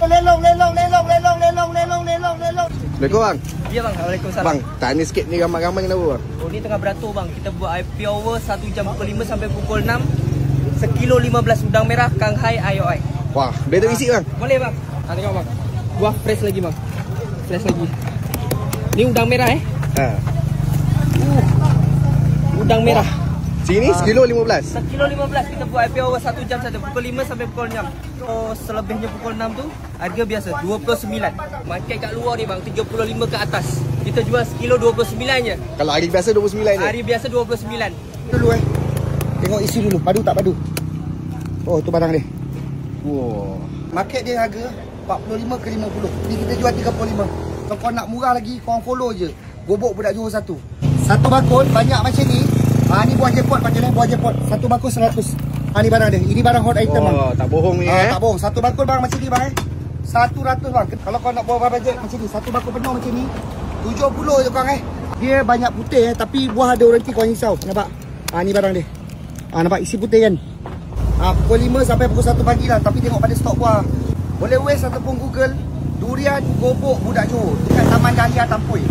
Lelong. Assalamualaikum bang. Ya bang, Waalaikumsalam. Bang, tanya sikit ni ramai-ramai kenapa bang? Oh, ni tengah beratur bang. Kita buat IP hour 1 jam pukul 5 sampai pukul 6. Sekilo 15 udang merah, Kanghai IOI. Wah, boleh tak isi bang? Boleh bang. Tengok bang. Buah fresh lagi bang. Fresh lagi. Ni udang merah Ha. Udang merah. Sini sekilo 15. Sekilo 15 kita buat IP hour 1 jam saja, pukul 5 sampai pukul 6. So selebihnya pukul 6 tu harga biasa 29. Market kat luar ni bang 35 ke atas. Kita jual sekilo 29 je. Kalau hari biasa 29 je. Hari biasa 29. Dulu tengok isi dulu, padu tak padu. Oh, tu barang dia. Wow. Market dia harga 45 ke 50. Ni kita jual 35. Kalau kau nak murah lagi, kau follow je. Bobok budak Johor satu. Satu bakul banyak macam ni. Ni buah jackpot macam ni, buah jackpot. Satu bakul 100. Ni barang dia. Ini barang hot item bang. Oh, tak bohong ni Tak bohong. Satu bakul bang macam ni bang 100 bang. Kalau kau nak bawa budget macam ni, satu bakul penuh macam ni 70 je kau Dia banyak putih tapi buah ada orang kau risau. Nampak? Ni barang dia. Nampak isi putih kan? Pukul 5 sampai pukul 1 pagi lah. Tapi tengok pada stok buah. Boleh Waze ataupun Google Durian Gobok Budak Johor dekat Taman Dahlia Tampoi.